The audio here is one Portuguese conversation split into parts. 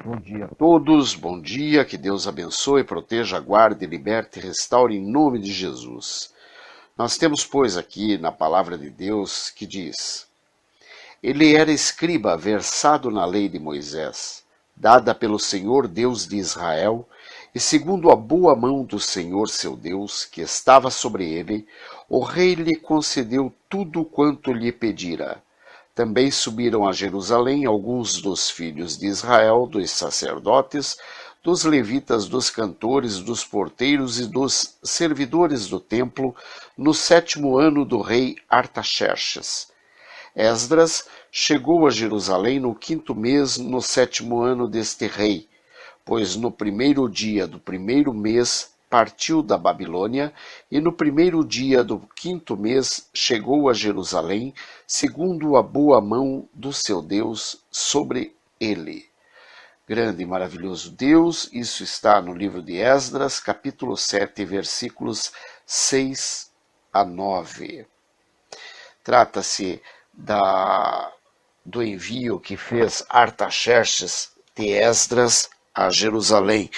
Bom dia a todos, bom dia, que Deus abençoe, proteja, guarde, liberte e restaure em nome de Jesus. Nós temos, pois, aqui na palavra de Deus que diz: Ele era escriba versado na lei de Moisés, dada pelo Senhor Deus de Israel, e segundo a boa mão do Senhor seu Deus, que estava sobre ele, o rei lhe concedeu tudo quanto lhe pedira. Também subiram a Jerusalém alguns dos filhos de Israel, dos sacerdotes, dos levitas, dos cantores, dos porteiros e dos servidores do templo, no 7º ano do rei Artaxerxes. Esdras chegou a Jerusalém no 5º mês, no 7º ano deste rei, pois no 1º dia do 1º mês partiu da Babilônia, e no 1º dia do 5º mês chegou a Jerusalém, segundo a boa mão do seu Deus sobre ele. Grande e maravilhoso Deus, isso está no livro de Esdras, capítulo 7, versículos 6 a 9. Trata-se do envio que fez Artaxerxes de Esdras a Jerusalém.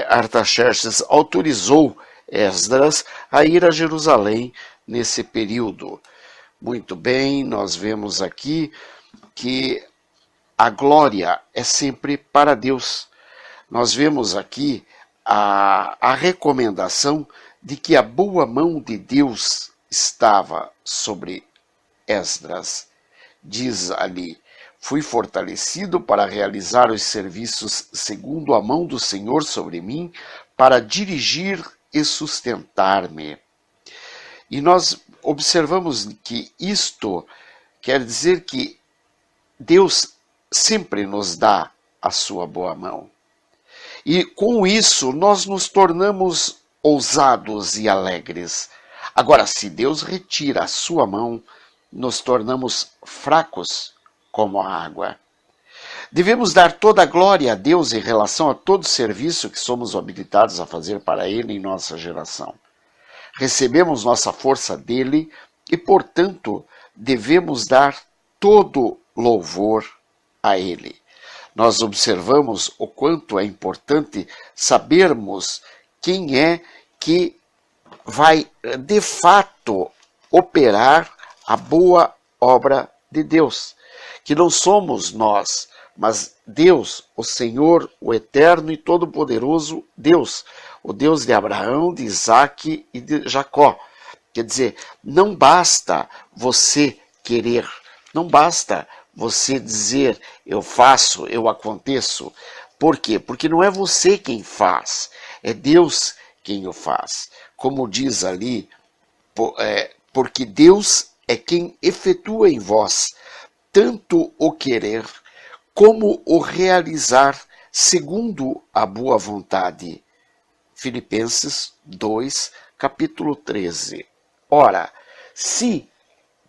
Artaxerxes autorizou Esdras a ir a Jerusalém nesse período. Muito bem, nós vemos aqui que a glória é sempre para Deus. Nós vemos aqui a recomendação de que a boa mão de Deus estava sobre Esdras. Diz ali: fui fortalecido para realizar os serviços segundo a mão do Senhor sobre mim, para dirigir e sustentar-me. E nós observamos que isto quer dizer que Deus sempre nos dá a sua boa mão. E com isso nós nos tornamos ousados e alegres. Agora, se Deus retira a sua mão, nos tornamos fracos como a água. Devemos dar toda a glória a Deus em relação a todo serviço que somos habilitados a fazer para Ele em nossa geração. Recebemos nossa força dele e, portanto, devemos dar todo louvor a Ele. Nós observamos o quanto é importante sabermos quem é que vai, de fato, operar a boa obra de Deus. Que não somos nós, mas Deus, o Senhor, o eterno e todo-poderoso Deus, o Deus de Abraão, de Isaque e de Jacó. Quer dizer, não basta você querer, não basta você dizer, eu faço, eu aconteço. Por quê? Porque não é você quem faz, é Deus quem o faz. Como diz ali, porque Deus é quem efetua em vós tanto o querer como o realizar segundo a boa vontade. Filipenses 2, capítulo 13. Ora, se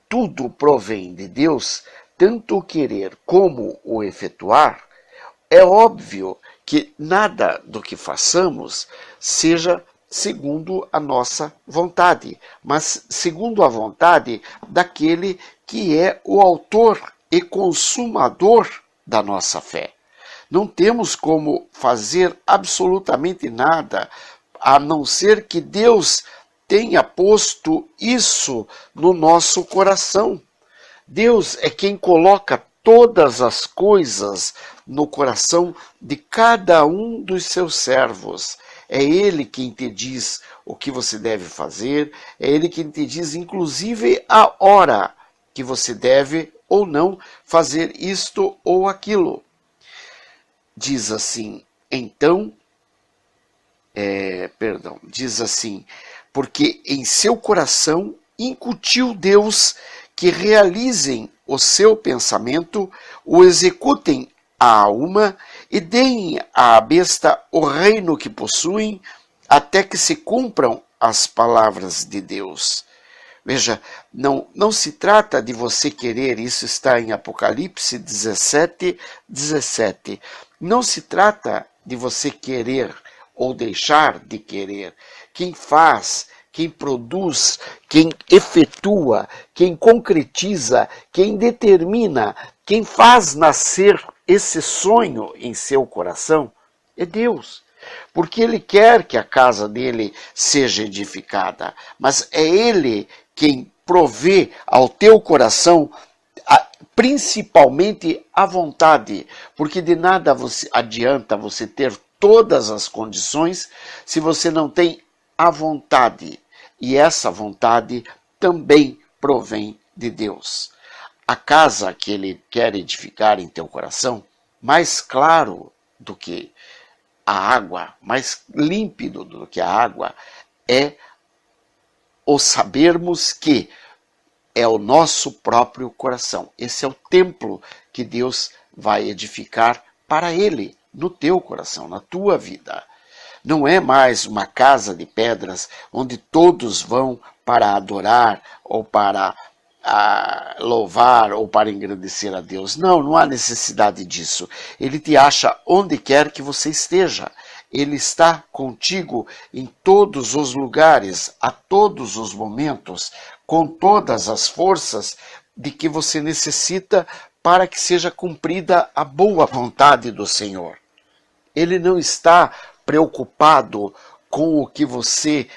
tudo provém de Deus, tanto o querer como o efetuar, é óbvio que nada do que façamos seja segundo a nossa vontade, mas segundo a vontade daquele que é o autor e consumador da nossa fé. Não temos como fazer absolutamente nada, a não ser que Deus tenha posto isso no nosso coração. Deus é quem coloca todas as coisas no coração de cada um dos seus servos. É Ele quem te diz o que você deve fazer, é Ele quem te diz, inclusive, a hora que você deve ou não fazer isto ou aquilo. Diz assim, diz assim, porque em seu coração incutiu Deus que realizem o seu pensamento, o executem a alma e deem à besta o reino que possuem, até que se cumpram as palavras de Deus. Veja, não se trata de você querer, isso está em Apocalipse 17, 17. Não se trata de você querer ou deixar de querer. Quem faz, quem produz, quem efetua, quem concretiza, quem determina, quem faz nascer esse sonho em seu coração é Deus. Porque Ele quer que a casa dele seja edificada, mas é Ele quem provê ao teu coração principalmente a vontade, porque de nada adianta você ter todas as condições se você não tem a vontade, e essa vontade também provém de Deus. A casa que Ele quer edificar em teu coração, mais claro do que a água, mais límpido do que a água, é o sabermos que é o nosso próprio coração. Esse é o templo que Deus vai edificar para Ele, no teu coração, na tua vida. Não é mais uma casa de pedras onde todos vão para adorar ou para louvar ou para engrandecer a Deus. Não, não há necessidade disso. Ele te acha onde quer que você esteja. Ele está contigo em todos os lugares, a todos os momentos, com todas as forças de que você necessita para que seja cumprida a boa vontade do Senhor. Ele não está preocupado com o que você,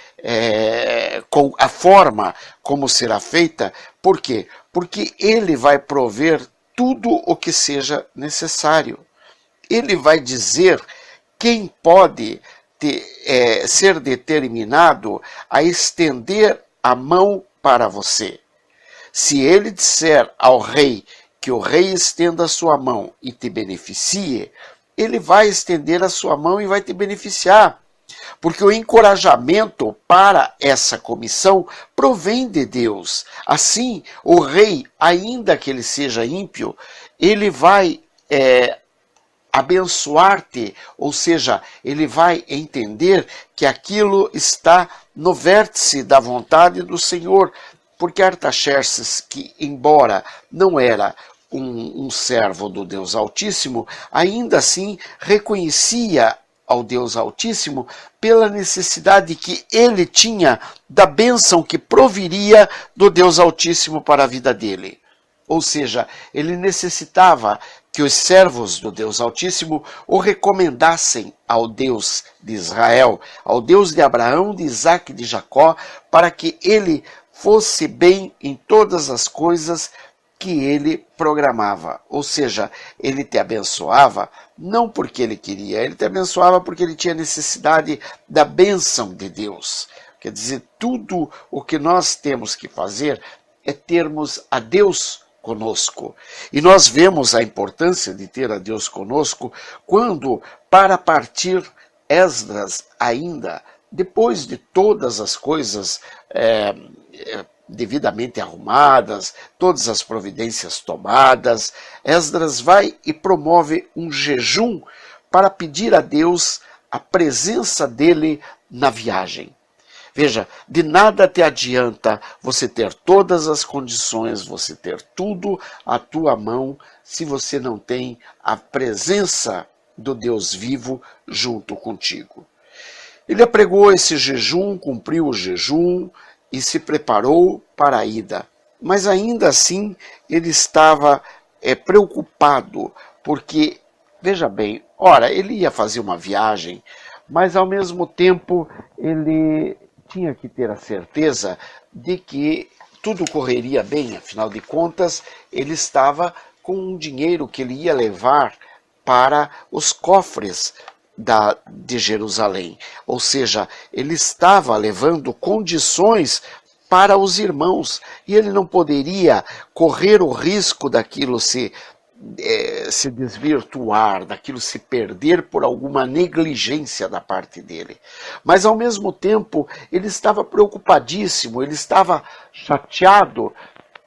com a forma como será feita. Por quê? Porque Ele vai prover tudo o que seja necessário. Ele vai dizer quem pode ser determinado a estender a mão para você. Se Ele disser ao rei que o rei estenda a sua mão e te beneficie, Ele vai estender a sua mão e vai te beneficiar. Porque o encorajamento para essa comissão provém de Deus. Assim, o rei, ainda que ele seja ímpio, ele vai abençoar-te, ou seja, ele vai entender que aquilo está no vértice da vontade do Senhor. Porque Artaxerxes, que embora não era um servo do Deus Altíssimo, ainda assim reconhecia ao Deus Altíssimo pela necessidade que ele tinha da bênção que proviria do Deus Altíssimo para a vida dele. Ou seja, ele necessitava que os servos do Deus Altíssimo o recomendassem ao Deus de Israel, ao Deus de Abraão, de Isaque e de Jacó, para que ele fosse bem em todas as coisas que ele programava. Ou seja, ele te abençoava não porque ele queria, ele te abençoava porque ele tinha necessidade da bênção de Deus. Quer dizer, tudo o que nós temos que fazer é termos a Deus conosco. E nós vemos a importância de ter a Deus conosco quando, para partir, Esdras ainda, depois de todas as coisas devidamente arrumadas, todas as providências tomadas, Esdras vai e promove um jejum para pedir a Deus a presença dele na viagem. Veja, de nada te adianta você ter todas as condições, você ter tudo à tua mão, se você não tem a presença do Deus vivo junto contigo. Ele apregou esse jejum, cumpriu o jejum e se preparou para a ida. Mas ainda assim ele estava preocupado, porque, veja bem, ora, ele ia fazer uma viagem, mas ao mesmo tempo ele tinha que ter a certeza de que tudo correria bem, afinal de contas, ele estava com um dinheiro que ele ia levar para os cofres de Jerusalém. Ou seja, ele estava levando condições para os irmãos e ele não poderia correr o risco daquilo se desvirtuar, daquilo se perder por alguma negligência da parte dele. Mas ao mesmo tempo ele estava preocupadíssimo, ele estava chateado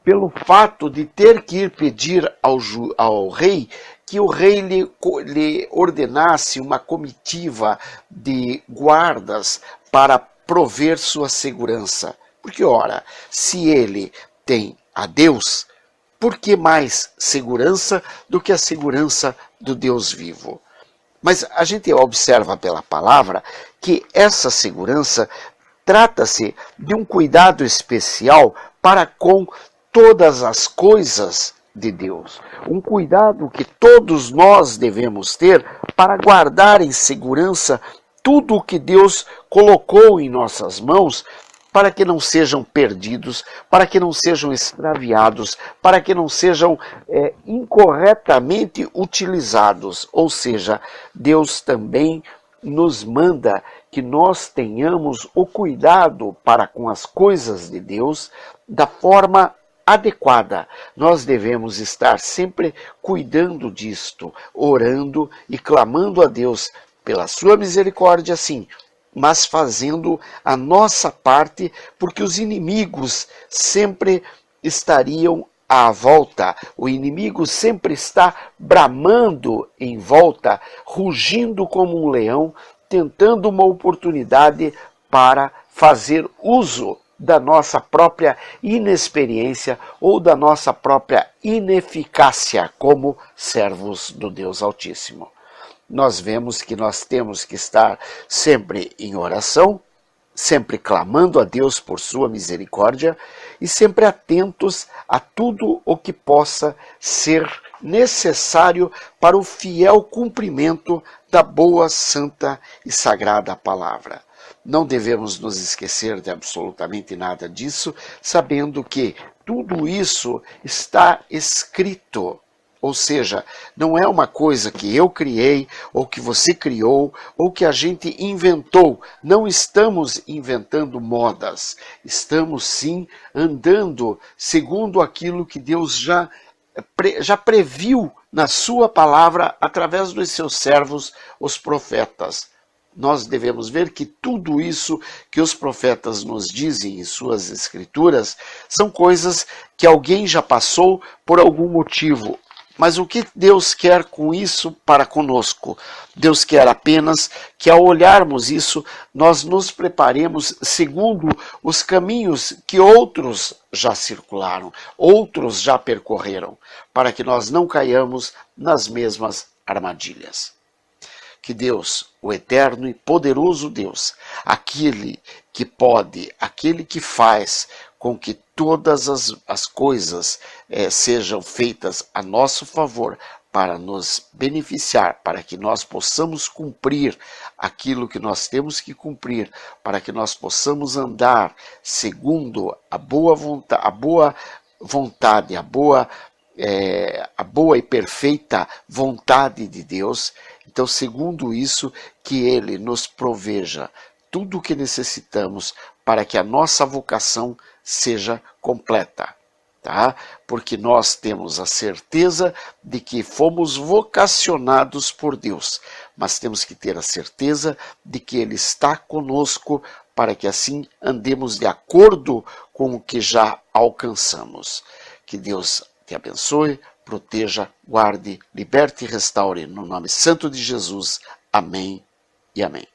pelo fato de ter que ir pedir ao rei que o rei lhe ordenasse uma comitiva de guardas para prover sua segurança. Porque, ora, se ele tem a Deus, por que mais segurança do que a segurança do Deus vivo? Mas a gente observa pela palavra que essa segurança trata-se de um cuidado especial para com todas as coisas de Deus. Um cuidado que todos nós devemos ter para guardar em segurança tudo o que Deus colocou em nossas mãos, para que não sejam perdidos, para que não sejam extraviados, para que não sejam incorretamente utilizados. Ou seja, Deus também nos manda que nós tenhamos o cuidado para com as coisas de Deus da forma adequada. Nós devemos estar sempre cuidando disto, orando e clamando a Deus pela sua misericórdia, sim, mas fazendo a nossa parte, porque os inimigos sempre estariam à volta. O inimigo sempre está bramando em volta, rugindo como um leão, tentando uma oportunidade para fazer uso da nossa própria inexperiência ou da nossa própria ineficácia como servos do Deus Altíssimo. Nós vemos que nós temos que estar sempre em oração, sempre clamando a Deus por sua misericórdia e sempre atentos a tudo o que possa ser necessário para o fiel cumprimento da boa, santa e sagrada palavra. Não devemos nos esquecer de absolutamente nada disso, sabendo que tudo isso está escrito. Ou seja, não é uma coisa que eu criei, ou que você criou, ou que a gente inventou. Não estamos inventando modas. Estamos sim andando segundo aquilo que Deus já previu na sua palavra através dos seus servos, os profetas. Nós devemos ver que tudo isso que os profetas nos dizem em suas escrituras são coisas que alguém já passou por algum motivo. Mas o que Deus quer com isso para conosco? Deus quer apenas que, ao olharmos isso, nós nos preparemos segundo os caminhos que outros já circularam, outros já percorreram, para que nós não caiamos nas mesmas armadilhas. Que Deus, o eterno e poderoso Deus, aquele que pode, aquele que faz com que todas as coisas sejam feitas a nosso favor para nos beneficiar, para que nós possamos cumprir aquilo que nós temos que cumprir, para que nós possamos andar segundo a boa vontade, a boa e perfeita vontade de Deus. Então, segundo isso, que Ele nos proveja tudo o que necessitamos para que a nossa vocação seja completa, tá? Porque nós temos a certeza de que fomos vocacionados por Deus, mas temos que ter a certeza de que Ele está conosco para que assim andemos de acordo com o que já alcançamos. Que Deus te abençoe, proteja, guarde, liberte e restaure no nome santo de Jesus. Amém e amém.